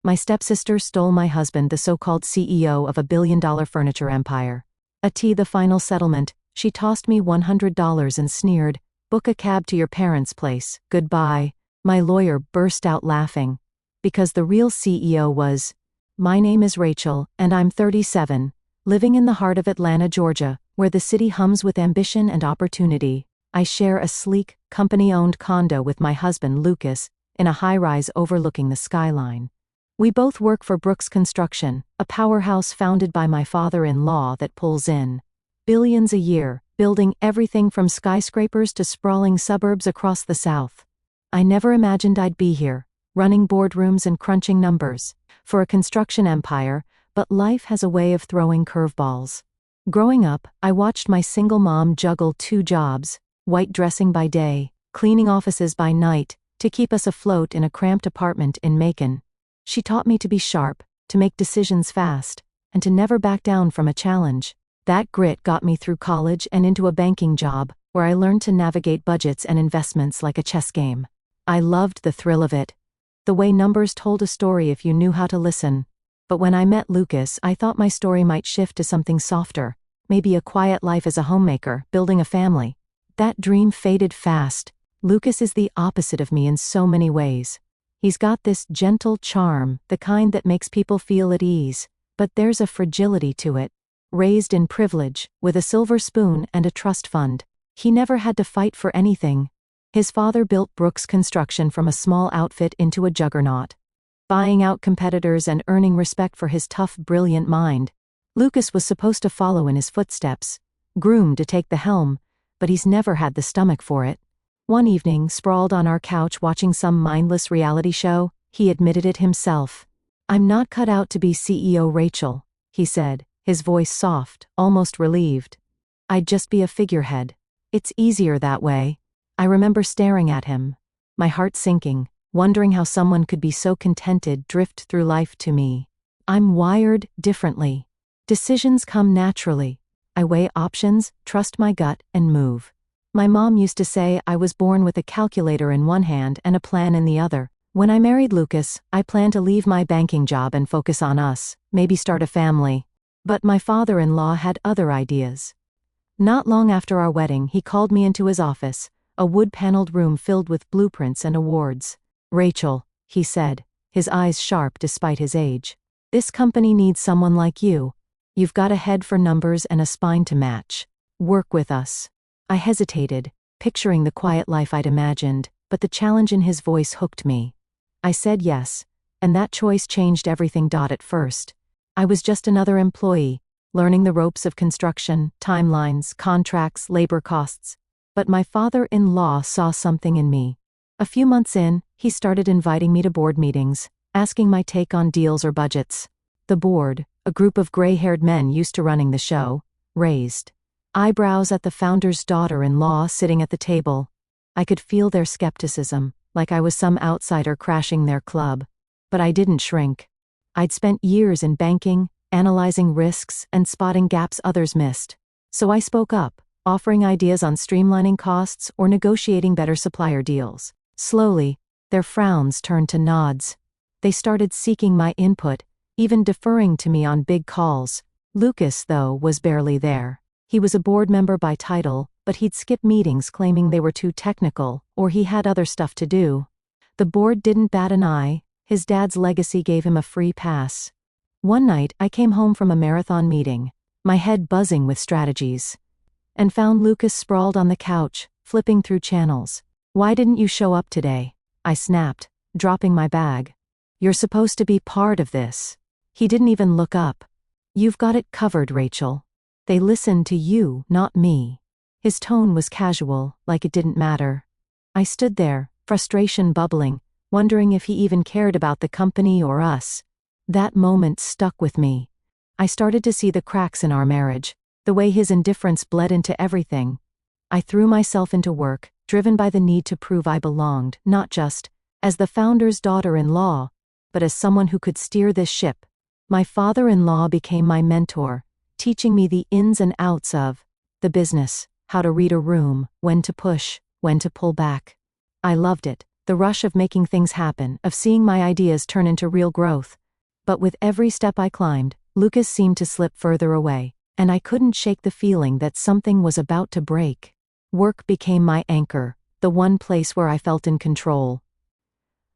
My stepsister stole my husband, the so-called CEO of a billion-dollar furniture empire. The final settlement, she tossed me $100 and sneered, "Book a cab to your parents' place, goodbye." My lawyer burst out laughing. Because the real CEO was, "My name is Rachel, and I'm 37, living in the heart of Atlanta, Georgia, where the city hums with ambition and opportunity. I share a sleek, company-owned condo with my husband, Lucas, in a high-rise overlooking the skyline. We both work for Brooks Construction, a powerhouse founded by my father-in-law that pulls in billions a year, building everything from skyscrapers to sprawling suburbs across the South. I never imagined I'd be here, running boardrooms and crunching numbers for a construction empire, but life has a way of throwing curveballs. Growing up, I watched my single mom juggle 2 jobs, white dressing by day, cleaning offices by night, to keep us afloat in a cramped apartment in Macon. She taught me to be sharp, to make decisions fast, and to never back down from a challenge. That grit got me through college and into a banking job, where I learned to navigate budgets and investments like a chess game. I loved the thrill of it. The way numbers told a story if you knew how to listen. But when I met Lucas, I thought my story might shift to something softer, maybe a quiet life as a homemaker, building a family. That dream faded fast. Lucas is the opposite of me in so many ways. He's got this gentle charm, the kind that makes people feel at ease, but there's a fragility to it. Raised in privilege, with a silver spoon and a trust fund, he never had to fight for anything. His father built Brooks Construction from a small outfit into a juggernaut, buying out competitors and earning respect for his tough, brilliant mind. Lucas was supposed to follow in his footsteps, groomed to take the helm, but he's never had the stomach for it. One evening, sprawled on our couch watching some mindless reality show, he admitted it himself. "I'm not cut out to be CEO Rachel," he said, his voice soft, almost relieved. "I'd just be a figurehead. It's easier that way." I remember staring at him, my heart sinking, wondering how someone could be so contented drift through life. To me, I'm wired differently. Decisions come naturally. I weigh options, trust my gut, and move. My mom used to say I was born with a calculator in one hand and a plan in the other. When I married Lucas, I planned to leave my banking job and focus on us, maybe start a family. But my father-in-law had other ideas. Not long after our wedding, he called me into his office, a wood-paneled room filled with blueprints and awards. "Rachel," he said, his eyes sharp despite his age, "this company needs someone like you. You've got a head for numbers and a spine to match. Work with us." I hesitated, picturing the quiet life I'd imagined, but the challenge in his voice hooked me. I said yes, and that choice changed everything. At first, I was just another employee, learning the ropes of construction, timelines, contracts, labor costs. But my father-in-law saw something in me. A few months in, he started inviting me to board meetings, asking my take on deals or budgets. The board, a group of gray-haired men used to running the show, raised eyebrows at the founder's daughter-in-law sitting at the table. I could feel their skepticism, like I was some outsider crashing their club. But I didn't shrink. I'd spent years in banking, analyzing risks, and spotting gaps others missed. So I spoke up, offering ideas on streamlining costs or negotiating better supplier deals. Slowly, their frowns turned to nods. They started seeking my input, even deferring to me on big calls. Lucas, though, was barely there. He was a board member by title, but he'd skip meetings claiming they were too technical, or he had other stuff to do. The board didn't bat an eye. His dad's legacy gave him a free pass. One night, I came home from a marathon meeting, my head buzzing with strategies, and found Lucas sprawled on the couch, flipping through channels. "Why didn't you show up today?" I snapped, dropping my bag. "You're supposed to be part of this." He didn't even look up. "You've got it covered, Rachel. They listen to you, not me." His tone was casual, like it didn't matter. I stood there, frustration bubbling, wondering if he even cared about the company or us. That moment stuck with me. I started to see the cracks in our marriage, the way his indifference bled into everything. I threw myself into work, driven by the need to prove I belonged, not just as the founder's daughter-in-law, but as someone who could steer this ship. My father-in-law became my mentor, teaching me the ins and outs of the business, how to read a room, when to push, when to pull back. I loved it. the rush of making things happen, of seeing my ideas turn into real growth. But with every step I climbed, Lucas seemed to slip further away, and I couldn't shake the feeling that something was about to break. Work became my anchor, the one place where I felt in control.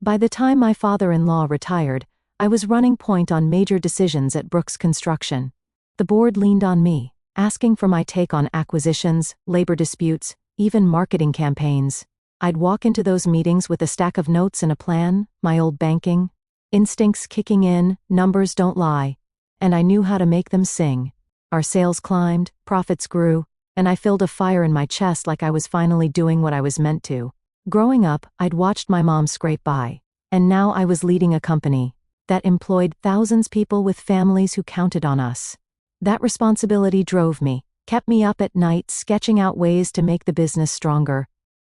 By the time my father-in-law retired, I was running point on major decisions at Brooks Construction. The board leaned on me, asking for my take on acquisitions, labor disputes, even marketing campaigns. I'd walk into those meetings with a stack of notes and a plan, my old banking instincts kicking in, numbers don't lie, and I knew how to make them sing. Our sales climbed, profits grew, and I felt a fire in my chest like I was finally doing what I was meant to. Growing up, I'd watched my mom scrape by, and now I was leading a company that employed thousands of people with families who counted on us. That responsibility drove me, kept me up at night sketching out ways to make the business stronger.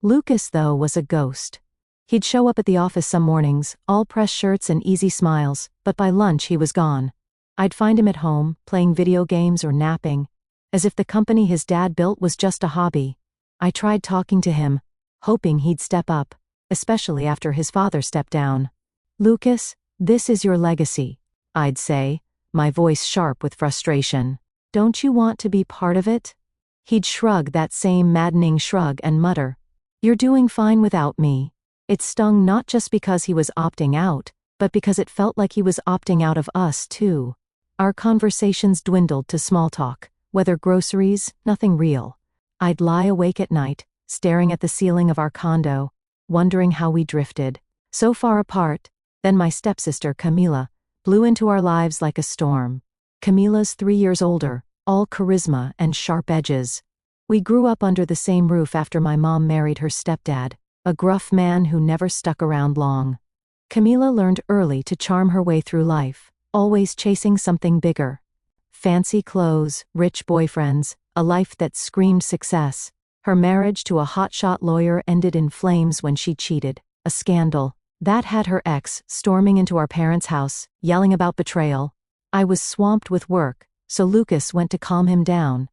Lucas, though, was a ghost. He'd show up at the office some mornings, all pressed shirts and easy smiles, but by lunch he was gone. I'd find him at home, playing video games or napping, as if the company his dad built was just a hobby. I tried talking to him, hoping he'd step up, especially after his father stepped down. "Lucas, this is your legacy," I'd say, my voice sharp with frustration. "Don't you want to be part of it?" He'd shrug that same maddening shrug and mutter, "You're doing fine without me." It stung not just because he was opting out, but because it felt like he was opting out of us too. Our conversations dwindled to small talk, whether groceries, nothing real. I'd lie awake at night, staring at the ceiling of our condo, wondering how we drifted so far apart. Then my stepsister Camila blew into our lives like a storm. Camila's 3 years older, all charisma and sharp edges. We grew up under the same roof after my mom married her stepdad, a gruff man who never stuck around long. Camila learned early to charm her way through life, always chasing something bigger. Fancy clothes, rich boyfriends, a life that screamed success. Her marriage to a hotshot lawyer ended in flames when she cheated, a scandal that had her ex storming into our parents' house, yelling about betrayal. I was swamped with work, so Lucas went to calm him down.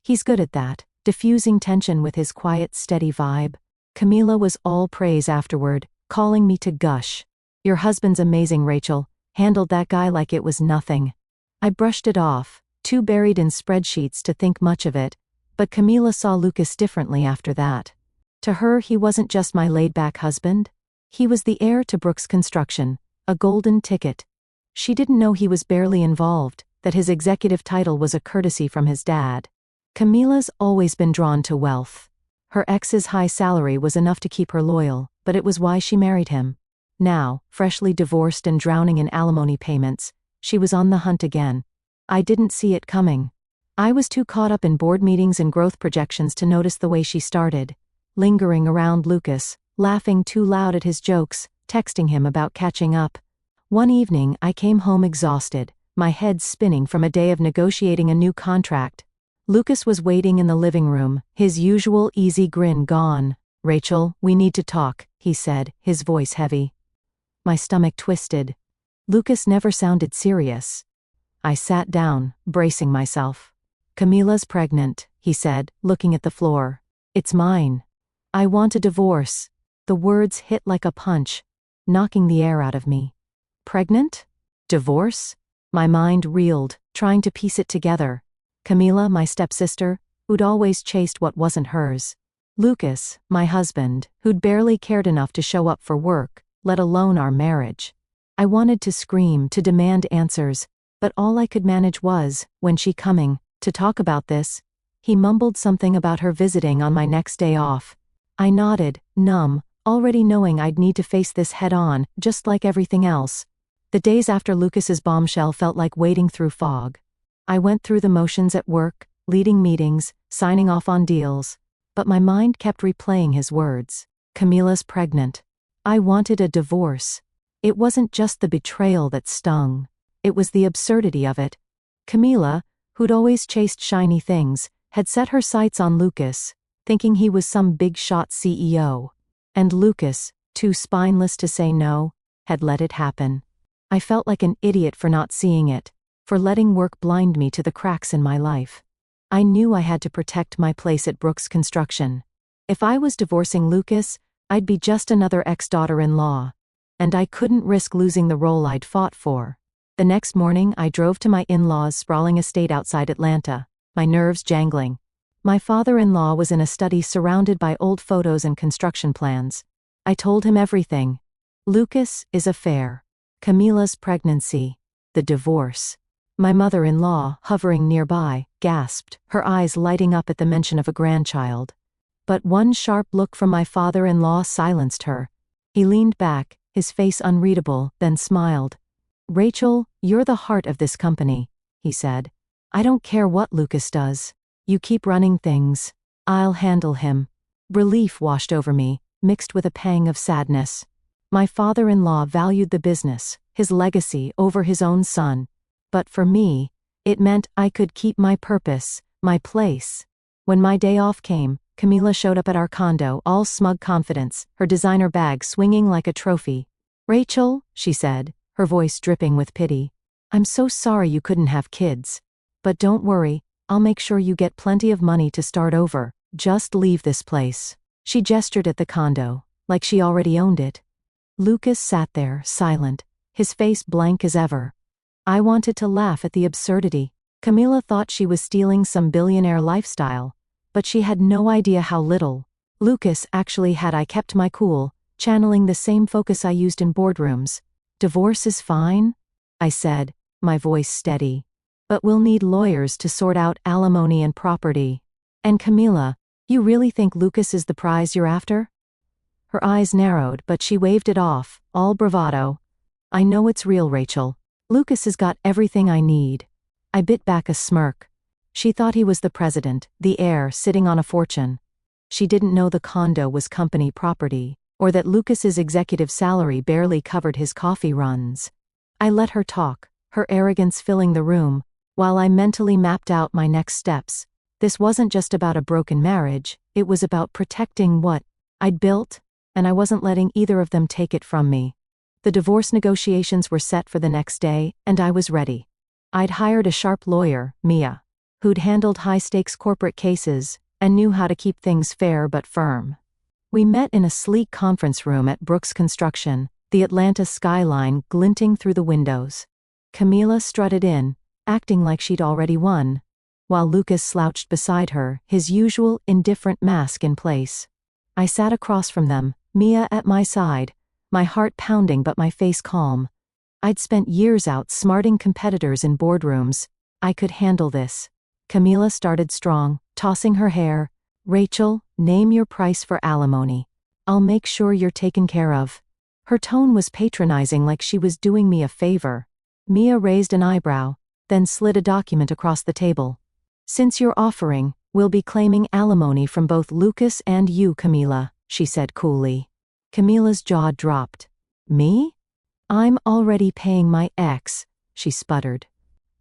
He's good at that, diffusing tension with his quiet, steady vibe. Camila was all praise afterward, calling me to gush. "Your husband's amazing, Rachel. Handled that guy like it was nothing." I brushed it off, too buried in spreadsheets to think much of it, but Camila saw Lucas differently after that. To her, he wasn't just my laid-back husband. He was the heir to Brooks Construction, a golden ticket. She didn't know he was barely involved, that his executive title was a courtesy from his dad. Camila's always been drawn to wealth. Her ex's high salary was enough to keep her loyal, but it was why she married him. Now, freshly divorced and drowning in alimony payments, she was on the hunt again. I didn't see it coming. I was too caught up in board meetings and growth projections to notice the way she started, lingering around Lucas, laughing too loud at his jokes, texting him about catching up. One evening I came home exhausted, my head spinning from a day of negotiating a new contract. Lucas was waiting in the living room, his usual easy grin gone. "Rachel, we need to talk," he said, his voice heavy. My stomach twisted. Lucas never sounded serious. I sat down, bracing myself. "Camila's pregnant," he said, looking at the floor. "It's mine. I want a divorce." The words hit like a punch, knocking the air out of me. Pregnant? Divorce? My mind reeled, trying to piece it together. Camila, my stepsister, who'd always chased what wasn't hers. Lucas, my husband, who'd barely cared enough to show up for work, let alone our marriage. I wanted to scream, to demand answers, but all I could manage was, "When's she coming to talk about this?" He mumbled something about her visiting on my next day off. I nodded, numb, already knowing I'd need to face this head-on, just like everything else. The days after Lucas's bombshell felt like wading through fog. I went through the motions at work, leading meetings, signing off on deals, but my mind kept replaying his words. Camila's pregnant. I wanted a divorce. It wasn't just the betrayal that stung. It was the absurdity of it. Camila, who'd always chased shiny things, had set her sights on Lucas, thinking he was some big-shot CEO. And Lucas, too spineless to say no, had let it happen. I felt like an idiot for not seeing it, for letting work blind me to the cracks in my life. I knew I had to protect my place at Brooks Construction. If I was divorcing Lucas, I'd be just another ex-daughter-in-law. And I couldn't risk losing the role I'd fought for. The next morning I drove to my in-laws' sprawling estate outside Atlanta, my nerves jangling. My father-in-law was in a study surrounded by old photos and construction plans. I told him everything. Lucas' affair. Camila's pregnancy. The divorce. My mother-in-law, hovering nearby, gasped, her eyes lighting up at the mention of a grandchild. But one sharp look from my father-in-law silenced her. He leaned back, his face unreadable, then smiled. "Rachel, you're the heart of this company," he said. "I don't care what Lucas does. You keep running things. I'll handle him." Relief washed over me, mixed with a pang of sadness. My father-in-law valued the business, his legacy, over his own son. But for me, it meant I could keep my purpose, my place. When my day off came, Camila showed up at our condo, all smug confidence, her designer bag swinging like a trophy. "Rachel," she said, her voice dripping with pity, "I'm so sorry you couldn't have kids. But don't worry, I'll make sure you get plenty of money to start over. Just leave this place." She gestured at the condo, like she already owned it. Lucas sat there, silent, his face blank as ever. I wanted to laugh at the absurdity. Camila thought she was stealing some billionaire lifestyle, but she had no idea how little. Lucas actually had I kept my cool, channeling the same focus I used in boardrooms. "Divorce is fine," I said, my voice steady. "But we'll need lawyers to sort out alimony and property. And Camila, you really think Lucas is the prize you're after?" Her eyes narrowed, but she waved it off, all bravado. "I know it's real, Rachel. Lucas has got everything I need." I bit back a smirk. She thought he was the president, the heir, sitting on a fortune. She didn't know the condo was company property, or that Lucas's executive salary barely covered his coffee runs. I let her talk, her arrogance filling the room, while I mentally mapped out my next steps. This wasn't just about a broken marriage, it was about protecting what I'd built, and I wasn't letting either of them take it from me. The divorce negotiations were set for the next day, and I was ready. I'd hired a sharp lawyer, Mia, who'd handled high-stakes corporate cases and knew how to keep things fair but firm. We met in a sleek conference room at Brooks Construction, the Atlanta skyline glinting through the windows. Camila strutted in, acting like she'd already won, while Lucas slouched beside her, his usual indifferent mask in place. I sat across from them, Mia at my side, my heart pounding but my face calm. I'd spent years outsmarting competitors in boardrooms. I could handle this. Camila started strong, tossing her hair. "Rachel, name your price for alimony. I'll make sure you're taken care of." Her tone was patronizing, like she was doing me a favor. Mia raised an eyebrow, then slid a document across the table. "Since you're offering, we'll be claiming alimony from both Lucas and you, Camila," she said coolly. Camila's jaw dropped. "Me? I'm already paying my ex," she sputtered.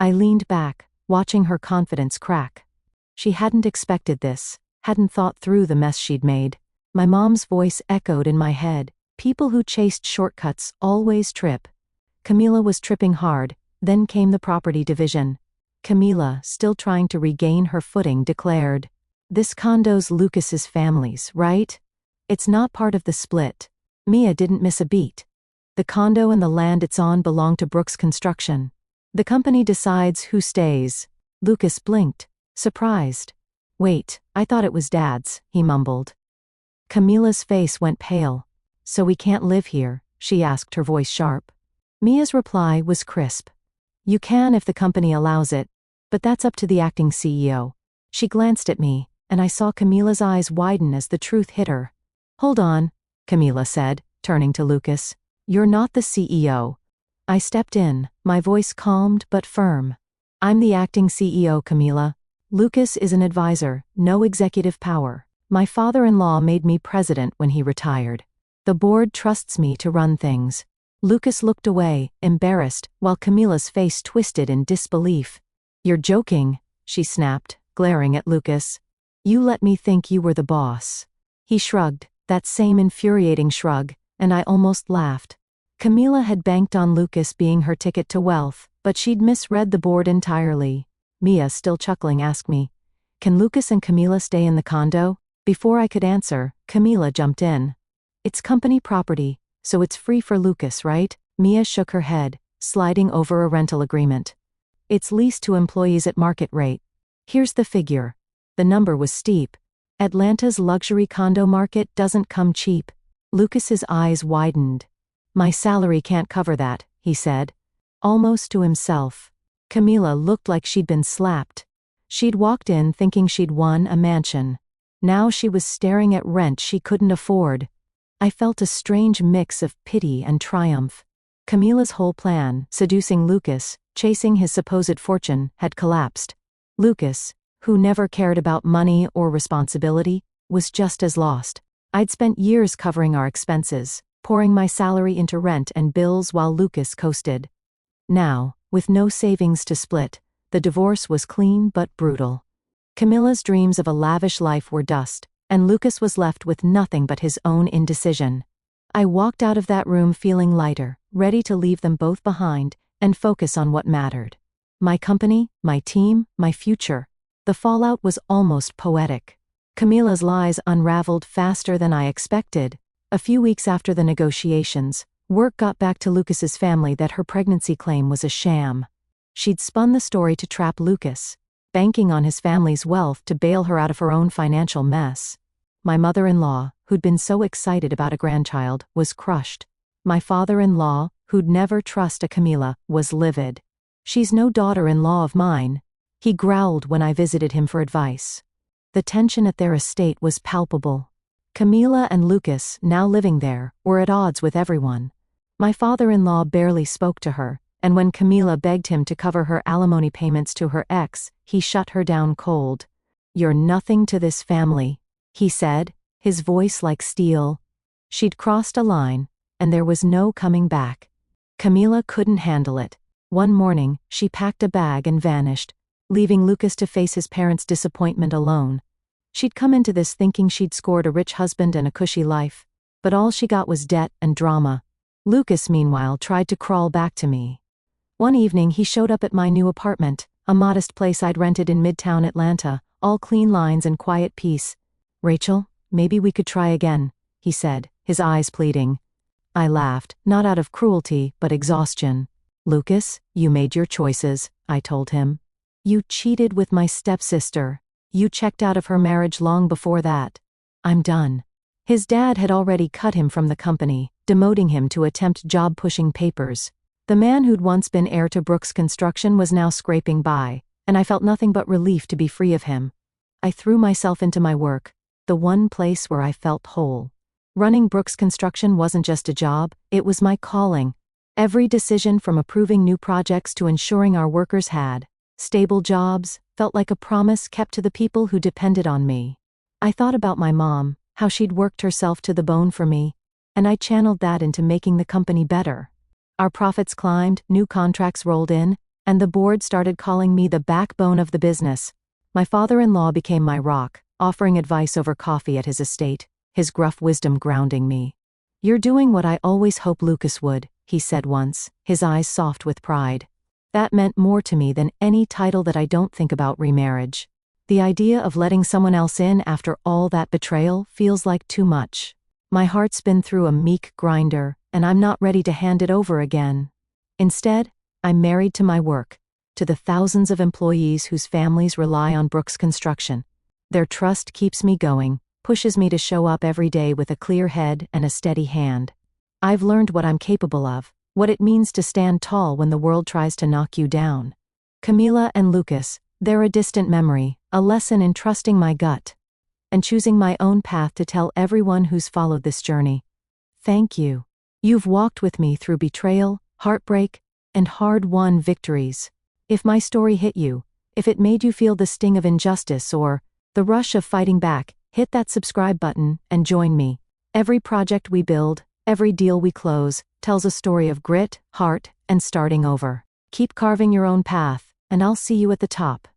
I leaned back, watching her confidence crack. She hadn't expected this, hadn't thought through the mess she'd made. My mom's voice echoed in my head. People who chased shortcuts always trip. Camila was tripping hard, then came the property division. Camila, still trying to regain her footing, declared, "This condo's Lucas's family's, right? It's not part of the split." Mia didn't miss a beat. "The condo and the land it's on belong to Brooks Construction. The company decides who stays." Lucas blinked, surprised. "Wait, I thought it was Dad's," he mumbled. Camila's face went pale. "So we can't live here?" she asked, her voice sharp. Mia's reply was crisp. "You can if the company allows it, but that's up to the acting CEO." She glanced at me, and I saw Camila's eyes widen as the truth hit her. "Hold on," Camila said, turning to Lucas. "You're not the CEO." I stepped in, my voice calmed but firm. "I'm the acting CEO, Camila. Lucas is an advisor, no executive power. My father-in-law made me president when he retired. The board trusts me to run things." Lucas looked away, embarrassed, while Camila's face twisted in disbelief. "You're joking," she snapped, glaring at Lucas. "You let me think you were the boss." He shrugged, that same infuriating shrug, and I almost laughed. Camila had banked on Lucas being her ticket to wealth, but she'd misread the board entirely. Mia, still chuckling, asked me, "Can Lucas and Camila stay in the condo?" Before I could answer, Camila jumped in. It's company property, so it's free for Lucas, right? Mia shook her head, sliding over a rental agreement. It's leased to employees at market rate. Here's the figure. The number was steep. Atlanta's luxury condo market doesn't come cheap. Lucas's eyes widened. My salary can't cover that, he said. Almost to himself. Camila looked like she'd been slapped. She'd walked in thinking she'd won a mansion. Now she was staring at rent she couldn't afford. I felt a strange mix of pity and triumph. Camila's whole plan, seducing Lucas, chasing his supposed fortune, had collapsed. Lucas, who never cared about money or responsibility, was just as lost. I'd spent years covering our expenses, pouring my salary into rent and bills while Lucas coasted. Now, with no savings to split, the divorce was clean but brutal. Camila's dreams of a lavish life were dust, and Lucas was left with nothing but his own indecision. I walked out of that room feeling lighter, ready to leave them both behind and focus on what mattered. My company, my team, my future. The fallout was almost poetic. Camila's lies unraveled faster than I expected. A few weeks after the negotiations, word got back to Lucas's family that her pregnancy claim was a sham. She'd spun the story to trap Lucas, banking on his family's wealth to bail her out of her own financial mess. My mother-in-law, who'd been so excited about a grandchild, was crushed. My father-in-law, who'd never trust a Camila, was livid. She's no daughter-in-law of mine, he growled when I visited him for advice. The tension at their estate was palpable. Camila and Lucas, now living there, were at odds with everyone. My father-in-law barely spoke to her, and when Camila begged him to cover her alimony payments to her ex, he shut her down cold. "You're nothing to this family," he said, his voice like steel. She'd crossed a line, and there was no coming back. Camila couldn't handle it. One morning, she packed a bag and vanished, leaving Lucas to face his parents' disappointment alone. She'd come into this thinking she'd scored a rich husband and a cushy life, but all she got was debt and drama. Lucas, meanwhile, tried to crawl back to me. One evening he showed up at my new apartment, a modest place I'd rented in Midtown Atlanta, all clean lines and quiet peace. "Rachel, maybe we could try again," he said, his eyes pleading. I laughed, not out of cruelty, but exhaustion. "Lucas, you made your choices," I told him. "You cheated with my stepsister. You checked out of her marriage long before that. I'm done." His dad had already cut him from the company, demoting him to attempt job-pushing papers. The man who'd once been heir to Brooks Construction was now scraping by, and I felt nothing but relief to be free of him. I threw myself into my work, the one place where I felt whole. Running Brooks Construction wasn't just a job, it was my calling. Every decision from approving new projects to ensuring our workers had stable jobs felt like a promise kept to the people who depended on me. I thought about my mom, how she'd worked herself to the bone for me, and I channeled that into making the company better. Our profits climbed, new contracts rolled in, and the board started calling me the backbone of the business. My father-in-law became my rock, offering advice over coffee at his estate, his gruff wisdom grounding me. "You're doing what I always hoped Lucas would," he said once, his eyes soft with pride. That meant more to me than any title that I don't think about remarriage. The idea of letting someone else in after all that betrayal feels like too much. My heart's been through a meek grinder, and I'm not ready to hand it over again. Instead, I'm married to my work, to the thousands of employees whose families rely on Brooks Construction. Their trust keeps me going, pushes me to show up every day with a clear head and a steady hand. I've learned what I'm capable of, what it means to stand tall when the world tries to knock you down. Camila and Lucas, they're a distant memory, a lesson in trusting my gut and choosing my own path to tell everyone who's followed this journey. Thank you. You've walked with me through betrayal, heartbreak, and hard-won victories. If my story hit you, if it made you feel the sting of injustice or the rush of fighting back, hit that subscribe button and join me. Every project we build, every deal we close, tells a story of grit, heart, and starting over. Keep carving your own path, and I'll see you at the top.